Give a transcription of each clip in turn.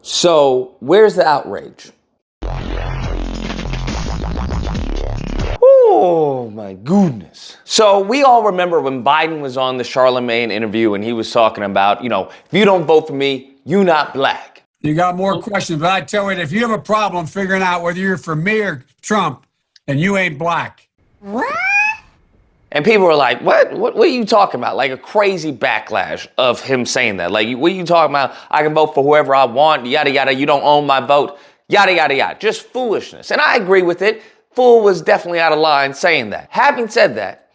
So where's the outrage? Oh my goodness. So we all remember when Biden was on the Charlemagne interview and he was talking about, if you don't vote for me, you not black. You got more questions, but I tell you, if you have a problem figuring out whether you're for me or Trump, then you ain't black. What? And people were like, what are you talking about? Like a crazy backlash of him saying that. Like, what are you talking about? I can vote for whoever I want, yada, yada. You don't own my vote, yada, yada, yada. Just foolishness. And I agree with it. Fool was definitely out of line saying that. Having said that,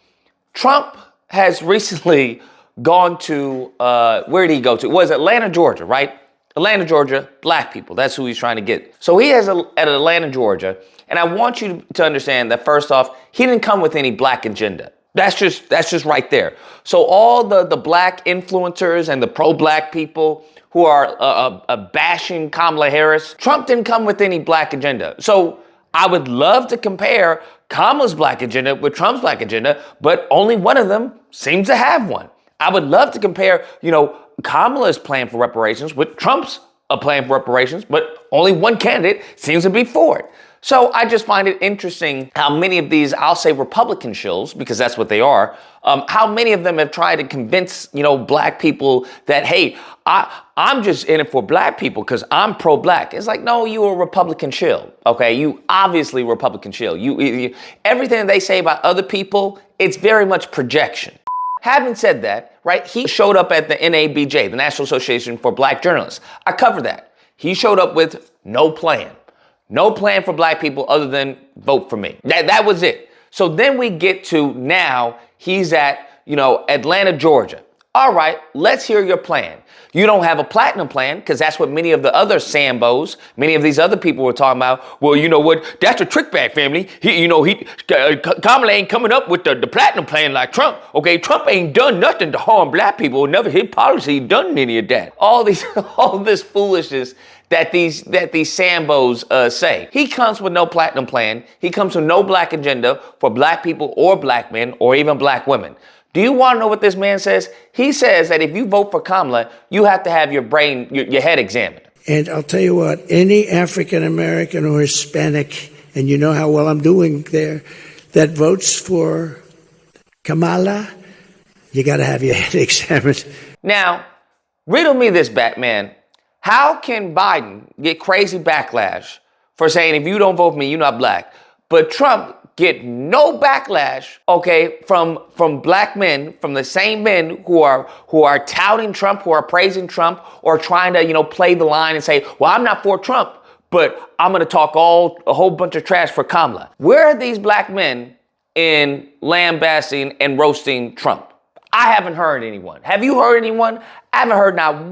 Trump has recently gone to, where did he go to? It was Atlanta, Georgia, right? Atlanta, Georgia, black people. That's who he's trying to get. So he has at Atlanta, Georgia. And I want you to understand that first off, he didn't come with any black agenda. That's just right there. So all the black influencers and the pro-black people who are bashing Kamala Harris, Trump didn't come with any black agenda. So I would love to compare Kamala's black agenda with Trump's black agenda, but only one of them seems to have one. I would love to compare, Kamala's plan for reparations with Trump's plan for reparations, but only one candidate seems to be for it. So I just find it interesting how many of these, I'll say Republican shills, because that's what they are, how many of them have tried to convince, black people that, hey, I'm just in it for black people because I'm pro-black. It's like, no, you're a Republican shill, okay? You obviously Republican shill. You everything they say about other people, it's very much projection. Having said that, right, he showed up at the NABJ, the National Association for Black Journalists. I covered that. He showed up with no plan. No plan for black people other than vote for me. That was it. So then we get to now he's at, Atlanta, Georgia. All right, let's hear your plan. You don't have a platinum plan because that's what many of the other Sambos, many of these other people were talking about. Well, you know what? That's a trick bag family. Kamala ain't coming up with the platinum plan like Trump. Okay, Trump ain't done nothing to harm black people. Never his policy done any of that. All this foolishness that these Sambos say. He comes with no platinum plan. He comes with no black agenda for black people or black men or even black women. Do you want to know what this man says? He says that if you vote for Kamala, you have to have your brain, your head examined. And I'll tell you what, any African American or Hispanic, and you know how well I'm doing there, that votes for Kamala, you got to have your head examined. Now, riddle me this, Batman. How can Biden get crazy backlash for saying if you don't vote for me, you're not black, but Trump get no backlash, okay, from black men, from the same men who are touting Trump, who are praising Trump, or trying to, play the line and say, well, I'm not for Trump, but I'm going to talk a whole bunch of trash for Kamala. Where are these black men in lambasting and roasting Trump? I haven't heard anyone. Have you heard anyone? I haven't heard not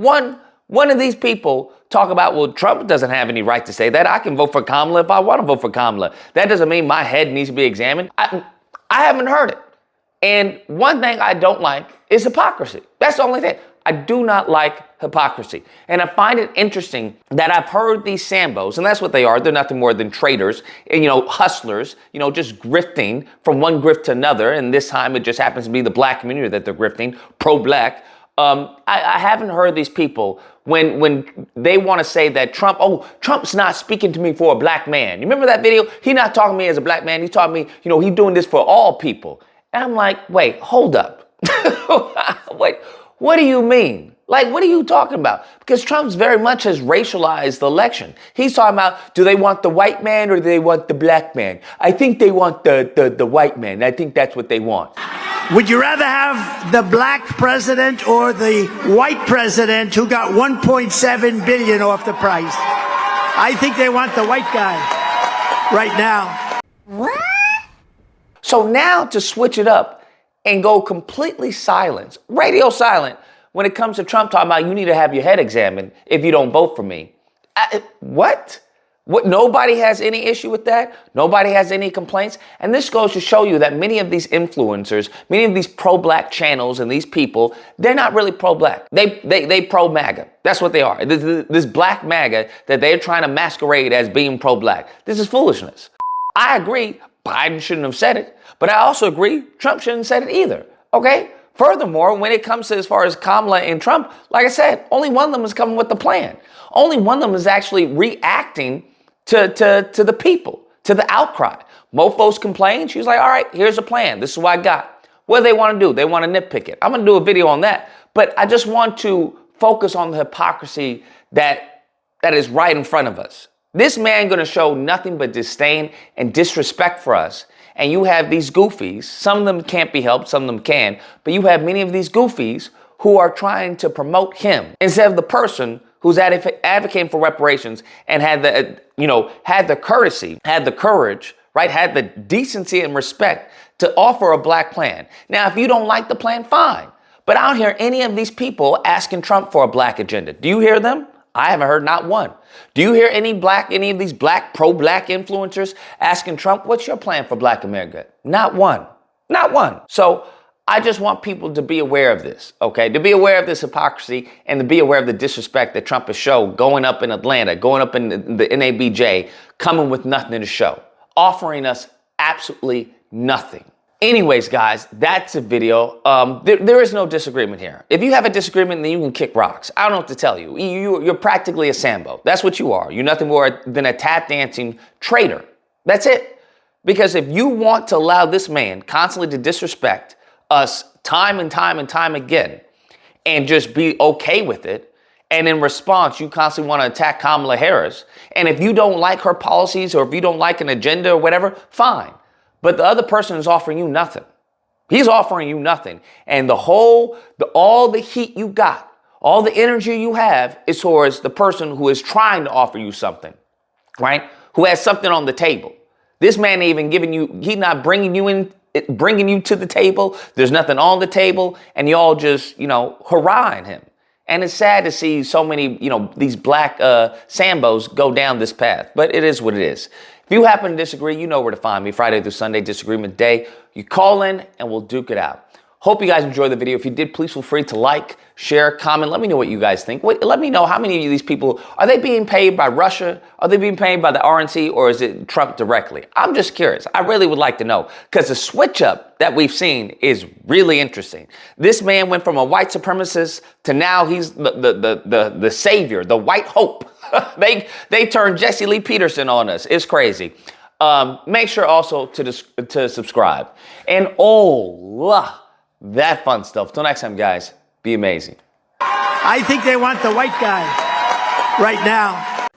one of these people talk about, well, Trump doesn't have any right to say that. I can vote for Kamala if I want to vote for Kamala. That doesn't mean my head needs to be examined. I haven't heard it. And one thing I don't like is hypocrisy. That's the only thing. I do not like hypocrisy. And I find it interesting that I've heard these Sambos, and that's what they are. They're nothing more than traitors, and, hustlers, just grifting from one grift to another. And this time it just happens to be the black community that they're grifting, pro-black. I haven't heard these people when they want to say that Trump's not speaking to me for a black man. You remember that video? He's not talking to me as a black man. He's talking to me, he's doing this for all people. And I'm like, wait, hold up. Wait, what do you mean? Like, what are you talking about? Because Trump's very much has racialized the election. He's talking about, do they want the white man or do they want the black man? I think they want the white man. I think that's what they want. Would you rather have the black president or the white president who got 1.7 billion off the price? I think they want the white guy right now. What? So now to switch it up and go completely silent, radio silent, when it comes to Trump talking about you need to have your head examined if you don't vote for me. What? Nobody has any issue with that. Nobody has any complaints. And this goes to show you that many of these influencers, many of these pro-black channels and these people, they're not really pro-black. They pro-MAGA. That's what they are. This Black Maga that they're trying to masquerade as being pro-black. This is foolishness. I agree Biden shouldn't have said it, but I also agree Trump shouldn't have said it either. Okay? Furthermore, when it comes to as far as Kamala and Trump, like I said, only one of them is coming with the plan. Only one of them is actually reacting to the people, to the outcry. Mofos complained. She was like, all right, here's a plan. This is what I got. What do they want to do? They want to nitpick it. I'm going to do a video on that. But I just want to focus on the hypocrisy that is right in front of us. This man going to show nothing but disdain and disrespect for us. And you have these goofies. Some of them can't be helped. Some of them can. But you have many of these goofies who are trying to promote him instead of the person who's advocating for reparations and had the courtesy, had the courage, right? Had the decency and respect to offer a black plan. Now, if you don't like the plan, fine. But I don't hear any of these people asking Trump for a black agenda. Do you hear them? I haven't heard not one. Do you hear any of these pro-black influencers asking Trump, what's your plan for black America? Not one. Not one. So I just want people to be aware of this, okay? To be aware of this hypocrisy and to be aware of the disrespect that Trump has shown going up in Atlanta, going up in the NABJ, coming with nothing to show, offering us absolutely nothing. Anyways, guys, that's a video. There is no disagreement here. If you have a disagreement, then you can kick rocks. I don't know what to tell you. You're practically a Sambo. That's what you are. You're nothing more than a tap dancing traitor. That's it. Because if you want to allow this man constantly to disrespect us time and time and time again and just be okay with it, and in response, you constantly want to attack Kamala Harris, and if you don't like her policies or if you don't like an agenda or whatever, fine. But the other person is offering you nothing. He's offering you nothing. And all the heat you got, all the energy you have is towards the person who is trying to offer you something, right? Who has something on the table. This man ain't even giving you, he's not bringing you to the table. There's nothing on the table. And y'all just, hurrahing him. And it's sad to see so many, these black Sambos go down this path. But it is what it is. If you happen to disagree, you know where to find me. Friday through Sunday, Disagreement Day. You call in and we'll duke it out. Hope you guys enjoyed the video. If you did, please feel free to like, share, comment. Let me know what you guys think. Let me know how many of these people, are they being paid by Russia? Are they being paid by the RNC, or is it Trump directly? I'm just curious. I really would like to know, because the switch up that we've seen is really interesting. This man went from a white supremacist to now he's the savior, the white hope. They turned Jesse Lee Peterson on us. It's crazy. Make sure also to subscribe and all that fun stuff. Till next time, guys, be amazing. I think they want the white guy right now.